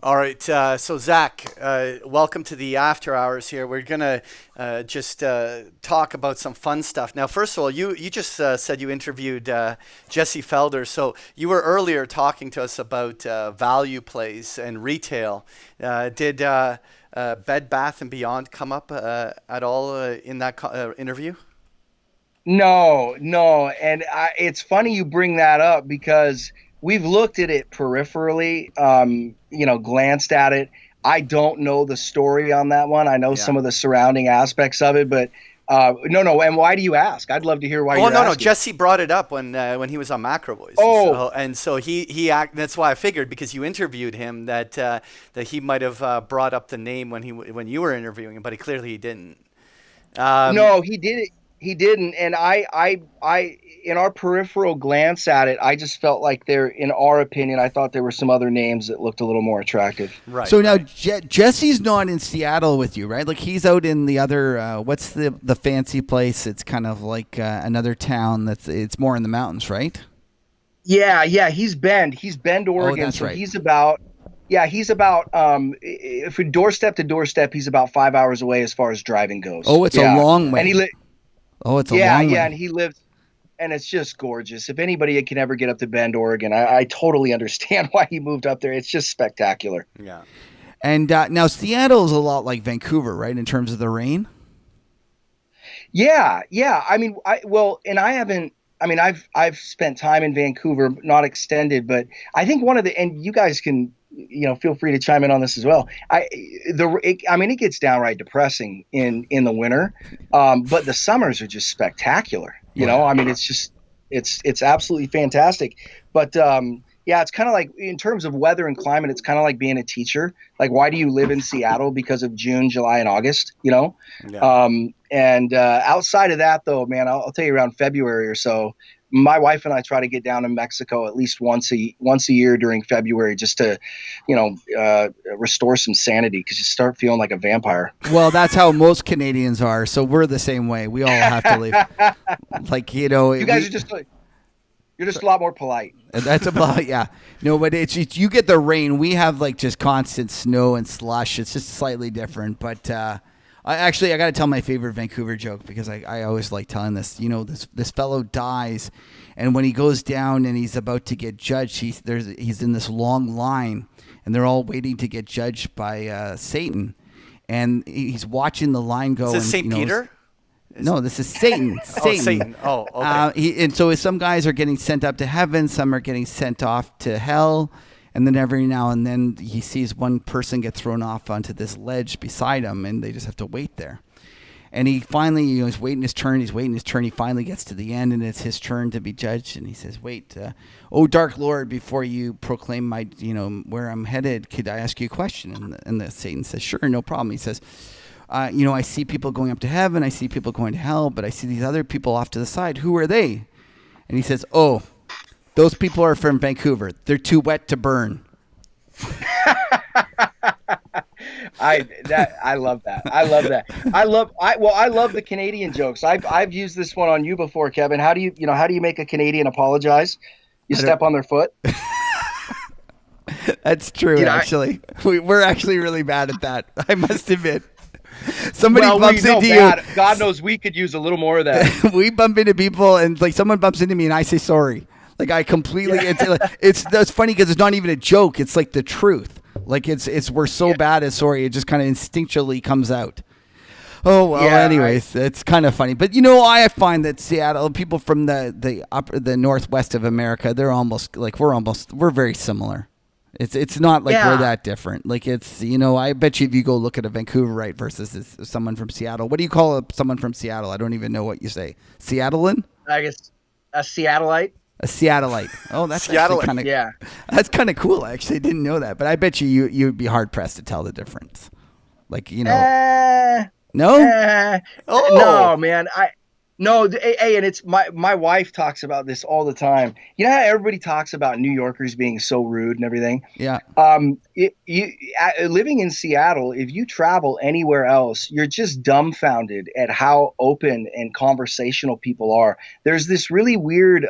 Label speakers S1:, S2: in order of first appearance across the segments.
S1: All right, so Zach, welcome to the After Hours here. We're gonna just talk about some fun stuff. Now, first of all, you just said you interviewed Jesse Felder, so you were earlier talking to us about value plays and retail. Did Bed Bath and Beyond come up at all in that interview?
S2: No, no. It's funny you bring that up because we've looked at it peripherally, glanced at it. I don't know the story on that one. I know
S1: Yeah.
S2: some of the surrounding aspects of it, but no, no. And why do you ask? I'd love to hear why
S1: Oh
S2: you're
S1: no, no.
S2: asking.
S1: Jesse brought it up when he was on Macro Voices.
S2: Oh,
S1: So and so he act. That's why I figured because you interviewed him that he might have brought up the name when you were interviewing him, but he didn't. Um,
S2: no, he did it. He didn't. And in our peripheral glance at it, I just felt like in our opinion, I thought there were some other names that looked a little more attractive.
S1: right,
S3: So now
S1: right.
S3: Jesse's not in Seattle with you, right? Like he's out in the other. What's the fancy place? It's kind of like another town that's it's more in the mountains, right?
S2: Yeah, yeah, He's Bend,
S3: Oh,
S2: Oregon.
S3: that's
S2: So
S3: right.
S2: he's about if we doorstep to doorstep, he's about 5 hours away as far as driving goes.
S3: Oh, it's a
S2: Yeah.
S3: long
S2: And
S3: way. Oh, it's a
S2: yeah,
S3: long
S2: yeah,
S3: way.
S2: and he lives and it's just gorgeous. If anybody can ever get up to Bend, Oregon, I totally understand why he moved up there. It's just spectacular.
S1: Yeah.
S3: And now Seattle is a lot like Vancouver, right, in terms of the rain.
S2: Yeah, yeah. I mean, and I haven't. I mean, I've spent time in Vancouver, not extended, but I think and you guys can, feel free to chime in on this as well. I mean, it gets downright depressing in the winter, but the summers are just spectacular.
S3: Yeah.
S2: I mean, it's absolutely fantastic. But yeah, it's kind of like in terms of weather and climate, it's kind of like being a teacher. Like, why do you live in Seattle because of June, July, and August?
S1: Yeah.
S2: And outside of that, though, man, I'll tell you around February or so, my wife and I try to get down to Mexico at least once a year during February just to, restore some sanity because you start feeling like a vampire.
S3: Well, that's how most Canadians are. So we're the same way. We all have to leave. Like
S2: You guys
S3: we.
S2: are you're just a lot more polite.
S3: That's about yeah. No, but it's you get the rain. We have like just constant snow and slush. It's just slightly different. But I got to tell my favorite Vancouver joke because I always like telling this. This fellow dies, and when he goes down and he's about to get judged, he's in this long line, and they're all waiting to get judged by Satan, and he's watching the line
S1: Is
S3: go,
S1: this
S3: and
S1: Saint Peter? Is
S3: no, this is Satan.
S1: oh
S3: Satan.
S1: Satan? Oh, okay.
S3: And so some guys are getting sent up to heaven, some are getting sent off to hell, and then every now and then he sees one person get thrown off onto this ledge beside him, and they just have to wait there. And he finally, he's waiting his turn. He's waiting his turn. He finally gets to the end, and it's his turn to be judged. And he says, "Wait, oh dark Lord, before you proclaim my, where I'm headed, could I ask you a question?" And the Satan says, "Sure, no problem." He says, I see people going up to heaven, I see people going to hell, but I see these other people off to the side. Who are they? And he says, "Oh, those people are from Vancouver. They're too wet to burn."
S2: I love that. I love that. I love the Canadian jokes. I've used this one on you before, Kevin. How do you make a Canadian apologize? You
S3: I don't.
S2: step on their foot.
S3: That's true.
S2: You know, I,
S3: Actually, we're actually really bad at that. I must admit. Somebody
S2: well, we
S3: bumps
S2: know
S3: into you.
S2: bad. God knows we could use a little more of that.
S3: We bump into people, and like someone bumps into me, and I say sorry. Like I completely.
S2: Yeah,
S3: It's that's funny because it's not even a joke. It's like the truth. Like it's we're so
S2: yeah,
S3: bad at sorry. It just kind of instinctually comes out. Oh well.
S2: yeah. I
S3: Anyways, it's kind of funny, but I find that Seattle people from the northwest of America, they're almost like we're very similar. It's not like we're
S2: yeah.
S3: that different. Like I bet you if you go look at a Vancouverite versus someone from Seattle, what do you call someone from Seattle? I don't even know what you say. Seattlean?
S2: I guess a Seattleite.
S3: A Seattleite. Oh, that's actually
S1: Seattle.
S3: kind of
S2: Yeah.
S3: that's kind of cool. I actually didn't know that, but I bet you'd be hard pressed to tell the difference. Like
S2: Uh,
S3: no.
S2: Uh,
S1: Oh,
S2: no, man. No. Hey, and it's my wife talks about this all the time. You know how everybody talks about New Yorkers being so rude and everything.
S3: Yeah.
S2: Living in Seattle, if you travel anywhere else, you're just dumbfounded at how open and conversational people are. There's this really weird,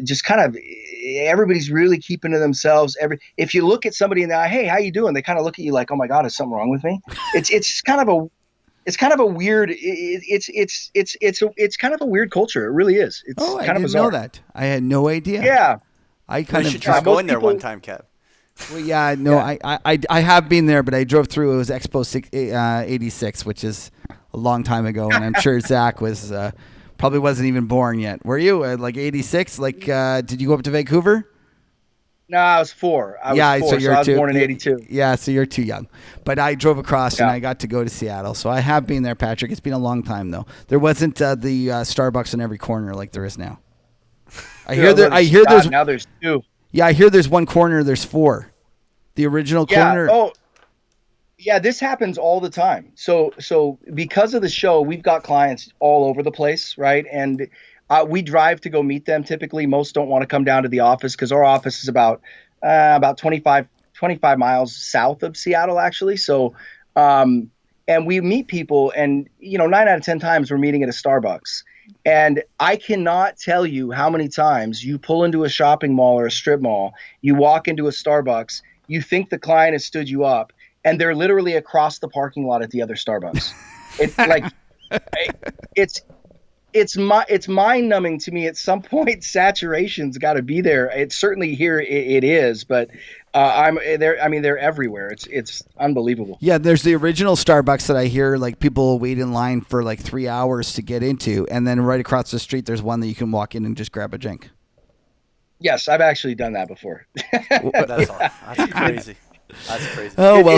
S2: just kind of everybody's really keeping to themselves. If you look at somebody in the eye, hey, how you doing? They kind of look at you like, oh my God, is something wrong with me? It's kind of a weird. It's kind of a weird culture. It really is. It's
S3: Oh, I
S2: kind of
S3: didn't know
S2: bizarre.
S3: that. I had no idea.
S2: Yeah.
S3: I
S1: You
S3: kind
S1: should
S3: of
S1: try
S2: most
S1: going there
S2: people-
S1: one time, Kev.
S3: Well, yeah, no,
S2: Yeah.
S3: I have been there, but I drove through. It was Expo 86, which is a long time ago, and I'm sure Zach was probably wasn't even born yet. Were you like 86? Like, did you go up to Vancouver?
S2: No, I was four. I
S3: Yeah,
S2: was
S3: so
S2: four.
S3: you're
S2: I was
S3: too.
S2: born in '82.
S3: Yeah, so you're too young. But I drove across and
S2: Yeah.
S3: I got to go to Seattle. So I have been there, Patrick. It's been a long time though. There wasn't the Starbucks in every corner like there is now. I hear there. I hear there's.
S2: Now there's two.
S3: Yeah, I hear there's one corner. There's four. The original
S2: Yeah.
S3: corner.
S2: Oh, yeah. This happens all the time. So because of the show, we've got clients all over the place, right? And we drive to go meet them. Typically, most don't want to come down to the office because our office is about 25 miles south of Seattle, actually. So, and we meet people, and 9 out of 10 times we're meeting at a Starbucks. And I cannot tell you how many times you pull into a shopping mall or a strip mall, you walk into a Starbucks, you think the client has stood you up, and they're literally across the parking lot at the other Starbucks. It's like it's it's mind numbing to me. At some point, saturation's got to be there. It's certainly here. It is, but I'm there. I mean, they're everywhere. It's unbelievable.
S3: Yeah, there's the original Starbucks that I hear like people wait in line for like 3 hours to get into, and then right across the street there's one that you can walk in and just grab a drink.
S2: Yes, I've actually done that before.
S1: That's crazy. That's crazy.
S3: Oh well,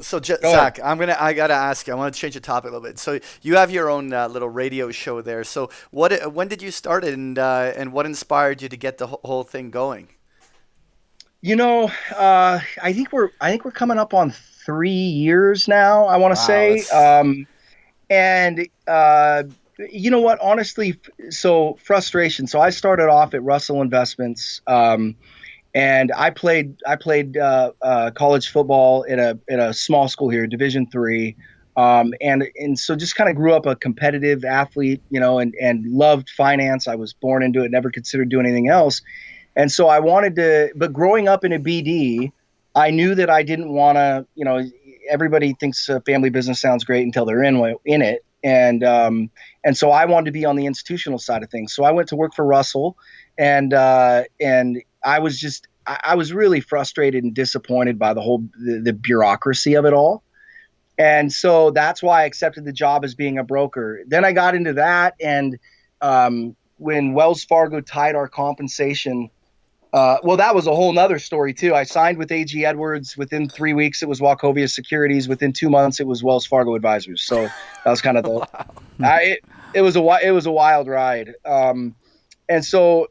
S1: Zach, I gotta ask you. I want to change the topic a little bit. So you have your own little radio show there. So when did you start it, and what inspired you to get the whole thing going?
S2: I think we're coming up on 3 years now. I want to say, and you know what? Honestly, so frustration. So I started off at Russell Investments. And I played college football in a small school here, Division III, and so just kind of grew up a competitive athlete, and loved finance. I was born into it, never considered doing anything else, and so I wanted to. But growing up in a BD, I knew that I didn't want to. Everybody thinks a family business sounds great until they're in it, and so I wanted to be on the institutional side of things. So I went to work for Russell, and I was really frustrated and disappointed by the bureaucracy of it all. And so that's why I accepted the job as being a broker. Then I got into that. And when Wells Fargo tied our compensation, well, that was a whole nother story too. I signed with AG Edwards. Within 3 weeks, it was Wachovia Securities. Within 2 months, it was Wells Fargo Advisors. So that was kind of it was a wild ride. And so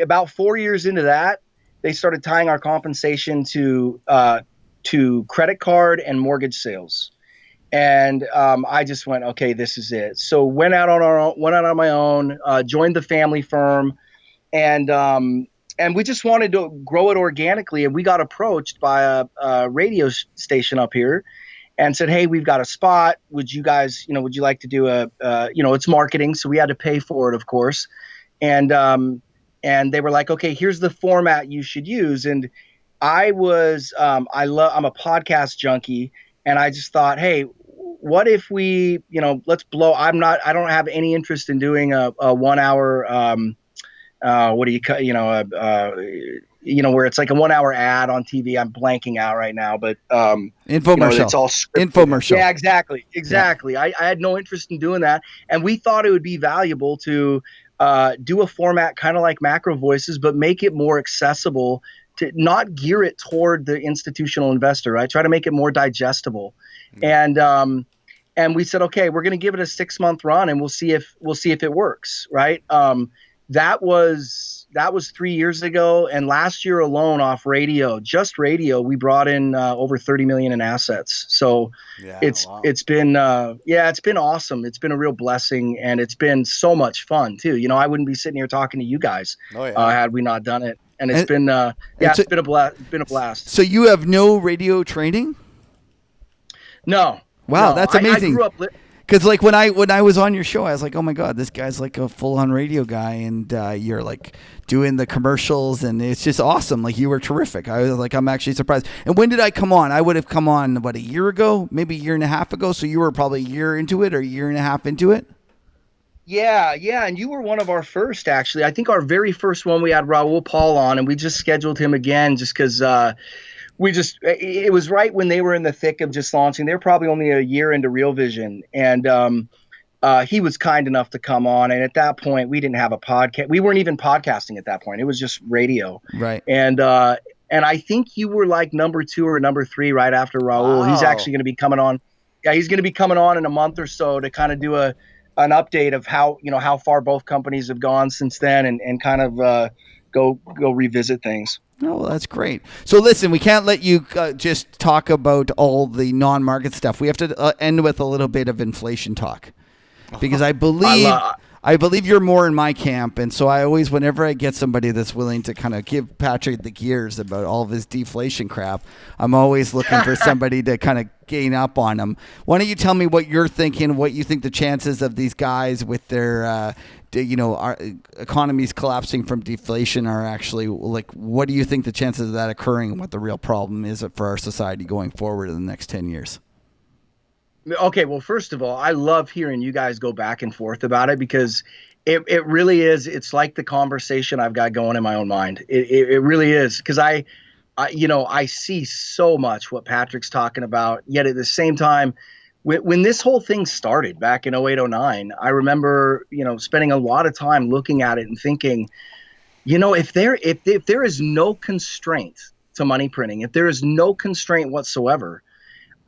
S2: about 4 years into that, they started tying our compensation to credit card and mortgage sales, and I just went, okay, this is it. So went out on my own, joined the family firm, and we just wanted to grow it organically. And we got approached by a radio station up here, and said, hey, we've got a spot. Would you guys, would you like to do it's marketing, so we had to pay for it, of course. And they were like, okay, here's the format you should use. And I'm a podcast junkie. And I just thought, hey, what if we, let's blow, I don't have any interest in doing a 1 hour, what do you cut, where it's like a 1 hour ad on TV. I'm blanking out right now, but,
S3: infomercial.
S2: It's all scripted.
S3: Infomercial.
S2: Yeah, exactly. Yeah. I had no interest in doing that. And we thought it would be valuable to, do a format kind of like Macro Voices, but make it more accessible, to not gear it toward the institutional investor, right? Try to make it more digestible. Mm-hmm. And we said, okay, we're going to give it a 6-month run, and we'll see if it works, right? That was 3 years ago, and last year alone, off just radio, we brought in over 30 million in assets. So it's been awesome. It's been a real blessing, and it's been so much fun too. I wouldn't be sitting here talking to you guys had we not done it. And it's been it's been a blast.
S3: So you have no radio training?
S2: No.
S3: Wow,
S2: no.
S3: that's amazing.
S2: I grew up
S3: Because like when I was on your show, I was like, oh my god, this guy's like a full on radio guy, and you're like doing the commercials, and it's just awesome. Like you were terrific. I was like, I'm actually surprised. And when did I come on? I would have come on about a year ago, maybe a year and a half ago. So you were probably a year into it or a year and a half into it.
S2: Yeah, yeah, and you were one of our first, actually. I think our very first one we had Raul Paul on, and we just scheduled him again just because it was right when they were in the thick of just launching. They're probably only a year into Real Vision, and he was kind enough to come on. And at that point, we didn't have a podcast. We weren't even podcasting at that point. It was just radio.
S3: Right.
S2: And I think you were like number 2 or number 3 right after Raul. He's
S1: Wow.
S2: actually going to be coming on. Yeah, he's going to be coming on in a month or so to kind of do an update of how far both companies have gone since then, and kind of go revisit things.
S3: Oh, well, that's great. So listen, we can't let you just talk about all the non-market stuff. We have to end with a little bit of inflation talk, because I believe you're more in my camp, and so I always, whenever I get somebody that's willing to kind of give Patrick the gears about all of his deflation crap, I'm always looking for somebody to kind of gain up on him. Why don't you tell me what you're thinking, what you think the chances of these guys with their our economies collapsing from deflation are actually, like, what do you think the chances of that occurring, and what the real problem is for our society going forward in the next 10 years?
S2: Okay, well, first of all, I love hearing you guys go back and forth about it, because it really is. It's like the conversation I've got going in my own mind. It really is, because I see so much what Patrick's talking about, yet at the same time, when this whole thing started back in 08, 09, I remember, spending a lot of time looking at it and thinking, if there is no constraint to money printing, if there is no constraint whatsoever,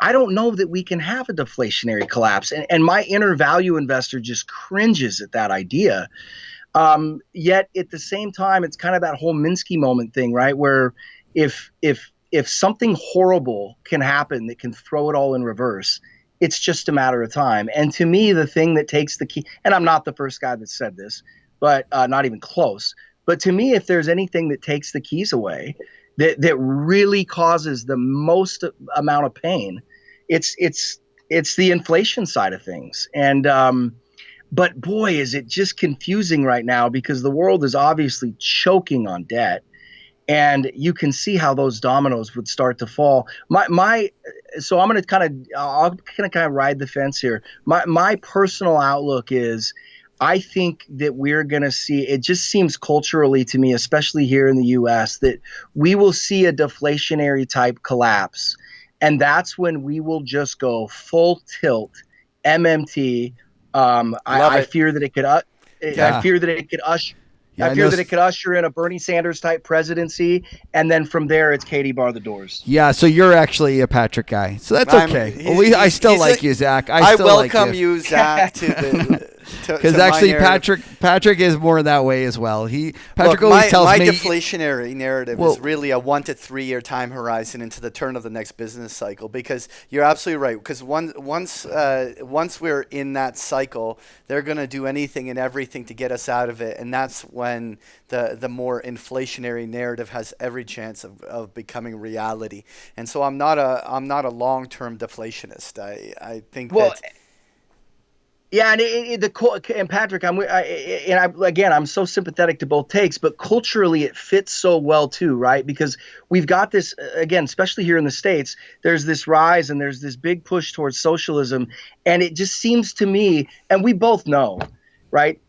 S2: I don't know that we can have a deflationary collapse. And my inner value investor just cringes at that idea. Yet at the same time, it's kind of that whole Minsky moment thing, right? Where if something horrible can happen that can throw it all in reverse, it's just a matter of time. And to me, the thing that takes the key, and I'm not the first guy that said this, but not even close. But to me, if there's anything that takes the keys away, that really causes the most amount of pain, it's the inflation side of things. And but boy, is it just confusing right now, because the world is obviously choking on debt. And you can see how those dominoes would start to fall. So I'm going to I'll kind of ride the fence here. My personal outlook is, I think that we're going to see, it just seems culturally to me, especially here in the US, that we will see a deflationary type collapse. And that's when we will just go full tilt MMT. I fear that it could, I fear that it could usher, that it could usher in a Bernie Sanders type presidency, and then from there it's Katie bar the doors.
S3: Yeah, so you're actually a Patrick guy, so that's okay. I still like you, Zach.
S1: I welcome you, Zach, to the.
S3: Because actually, Patrick is more that way as well. Patrick always tells me
S1: my deflationary narrative is really a 1 to 3 year time horizon into the turn of the next business cycle. Because you're absolutely right. Because once we're in that cycle, they're going to do anything and everything to get us out of it, and that's when the more inflationary narrative has every chance of becoming reality. And so I'm not a long term deflationist. I think that.
S2: Yeah, and Patrick, I'm so sympathetic to both takes, but culturally it fits so well too, right? Because we've got this, again, especially here in the States, there's this rise and there's this big push towards socialism, and it just seems to me, and we both know, right?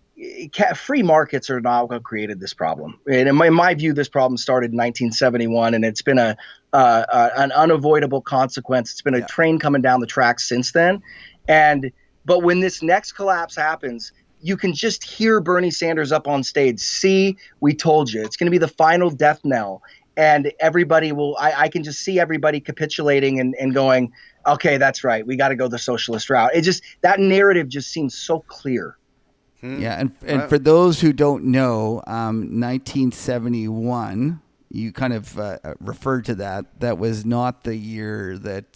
S2: Free markets are not what created this problem. And in my view, this problem started in 1971, and it's been an unavoidable consequence. It's been a train coming down the tracks since then, But when this next collapse happens, you can just hear Bernie Sanders up on stage. See, we told you. It's going to be the final death knell. And everybody I can just see everybody capitulating and going, okay, that's right. We got to go the socialist route. That narrative just seems so clear.
S3: Yeah. And for those who don't know, 1971, you kind of referred to that. That was not the year that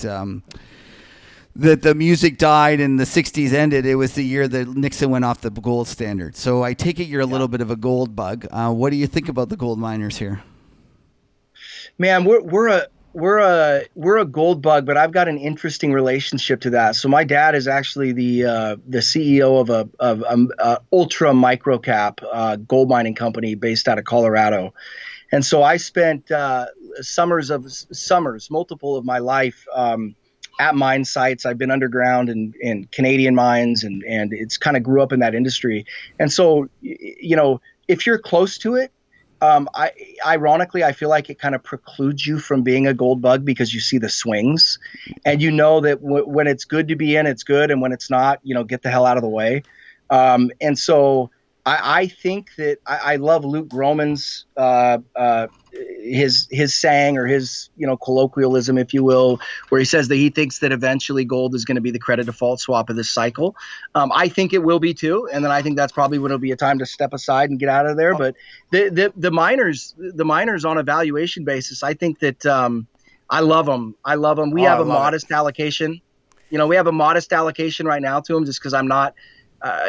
S3: the music died and the 60s ended. It was the year that Nixon went off the gold standard. So I take it you're a little bit of a gold bug. What do you think about the gold miners here?
S2: Man, we're we're a gold bug, but I've got an interesting relationship to that. So my dad is actually the CEO of a ultra micro cap gold mining company based out of Colorado. And so I spent summers, multiple of my life at mine sites. I've been underground in Canadian mines, and it's kind of grew up in that industry. And so, if you're close to it, I ironically, I feel like it kind of precludes you from being a gold bug because you see the swings, and you know that when it's good to be in, it's good, and when it's not, get the hell out of the way. And so I think that I love Luke Groman's his saying, or his colloquialism, if you will, where he says that he thinks that eventually gold is going to be the credit default swap of this cycle. I think it will be too, and then I think that's probably when it'll be a time to step aside and get out of there. But the miners on a valuation basis, I think that I love them. I love them. We
S1: Oh,
S2: have
S1: I
S2: a
S1: love it.
S2: modest allocation. We have a modest allocation right now to them, just because I'm not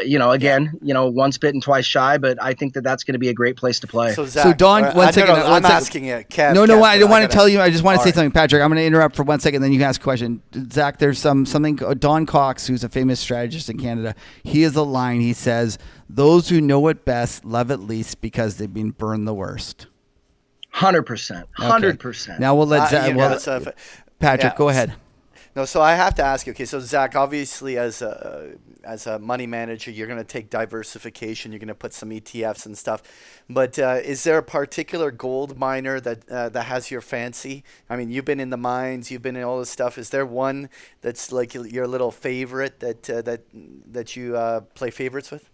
S1: Yeah.
S2: again, once bitten, twice shy, but I think that that's going to be a great place to play.
S1: So
S3: So
S1: Zach,
S3: Don, one second.
S1: no,
S3: One
S1: I'm
S3: second.
S1: asking you, Kev.
S3: No,
S1: Kev,
S3: I don't want to tell you. I just want to
S1: all
S3: say
S1: right.
S3: something, Patrick. I'm going to interrupt for 1 second, then you can ask a question. Zach, there's something. Don Cox, who's a famous strategist in Canada, he has a line. He says, "Those who know it best love it least because they've been burned the worst."
S2: 100%,
S3: Okay.
S2: 100%.
S3: Now we'll let Zach. Well,
S1: That's
S3: Patrick,
S1: yeah.
S3: go ahead.
S1: No, so I have to ask you. Okay, so Zach, obviously, as a money manager, you're going to take diversification. You're going to put some ETFs and stuff. But is there a particular gold miner that has your fancy? I mean, you've been in the mines, you've been in all this stuff. Is there one that's like your little favorite that you play favorites with?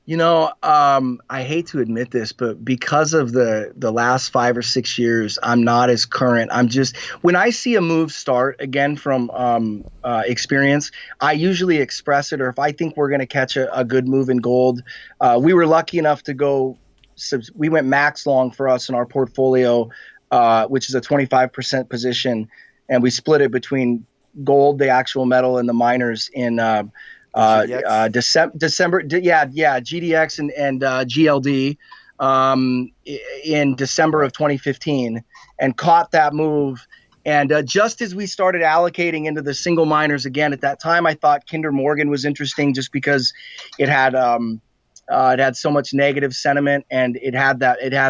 S2: I hate to admit this, but because of the last 5 or 6 years, I'm not as current. I'm just when I see a move start again from experience, I usually express it, or if I think we're going to catch a good move in gold, we were lucky enough to go. We went max long for us in our portfolio, which is a 25% position, and we split it between gold, the actual metal, and the miners in
S1: In GDX?
S2: December, yeah, GDX and GLD in December of
S1: Right.
S2: 2015, and caught that move. And just as we started allocating into the single miners again, at that time, I thought Kinder Morgan was interesting just because it had so much negative sentiment, and it has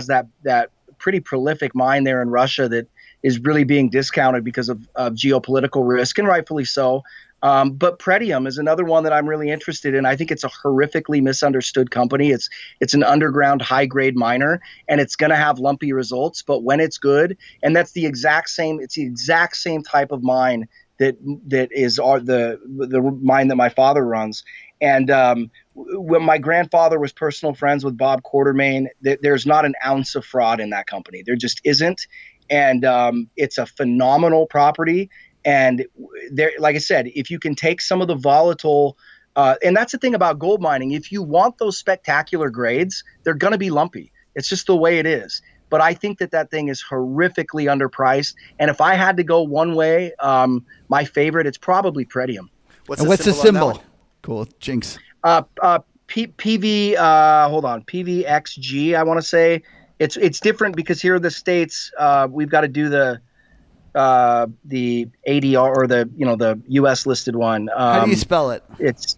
S2: that pretty prolific mine there in Russia that is really being discounted because of geopolitical risk, and rightfully so. But Pretium is another one that I'm really interested in. I think it's a horrifically misunderstood company. It's an underground high grade miner, and it's going to have lumpy results. But when it's good, and that's the exact same, it's the exact same type of mine that is the mine that my father runs. And when my grandfather was personal friends with Bob Quartermain, there's not an ounce of fraud in that company. There just isn't. And it's a phenomenal property. And there, like I said, if you can take some of the volatile, and that's the thing about gold mining, if you want those spectacular grades, they're going to be lumpy. It's just the way it is. But I think that thing is horrifically underpriced. And if I had to go one way, my favorite, it's probably Pretium.
S1: What's
S3: And
S1: the
S3: what's the
S1: symbol on that one?
S3: symbol? Cool. Jinx.
S2: PV, hold on, PVXG. I want to say it's different because here in the States, we've got to do the ADR, or the US listed one.
S3: How do you spell it?
S2: It's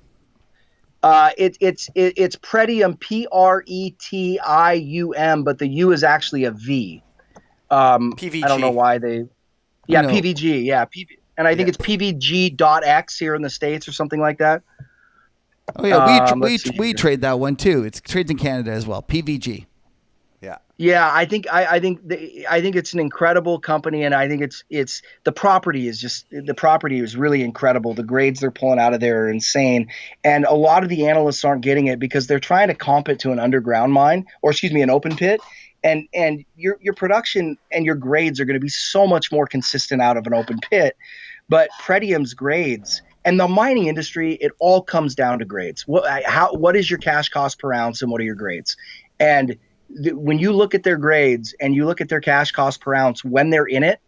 S2: it's Pretium, Pretium, but the U is actually a V. I don't know
S1: PVG.
S2: why they.
S3: I
S2: Yeah,
S3: know.
S2: PVG. Yeah, and I think
S1: Yeah.
S2: it's PVG.X here in the States or something like that.
S3: Oh yeah,
S2: Let's see
S3: we
S2: here.
S3: trade that one too. It's trades in Canada as well. PVG.
S1: Yeah.
S2: Yeah, I think it's an incredible company, and I think it's the property is really incredible. The grades they're pulling out of there are insane, and a lot of the analysts aren't getting it because they're trying to comp it to an underground mine, or excuse me, an open pit, and your production and your grades are going to be so much more consistent out of an open pit. But Pretium's grades and the mining industry, it all comes down to grades. What is your cash cost per ounce, and what are your grades? And when you look at their grades and you look at their cash cost per ounce when they're in it,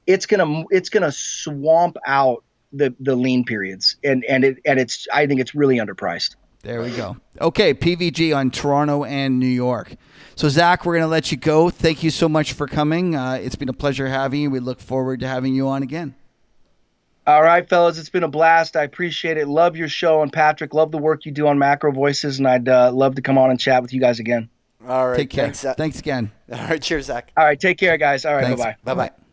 S2: it's gonna swamp out the lean periods, and it's I think it's really underpriced.
S3: There we go. Okay, PVG on Toronto and New York. So, Zach, we're going to let you go. Thank you so much for coming. It's been a pleasure having you. We look forward to having you on again.
S2: All right, fellas, it's been a blast. I appreciate it. Love your show, and Patrick, love the work you do on Macro Voices, and I'd love to come on and chat with you guys again.
S1: All right.
S3: Take care.
S1: Thanks, Zach.
S3: Thanks again.
S1: All right. Cheers, Zach.
S2: All right, take care, guys. All right,
S3: Thanks.
S2: bye-bye.
S1: Bye-bye.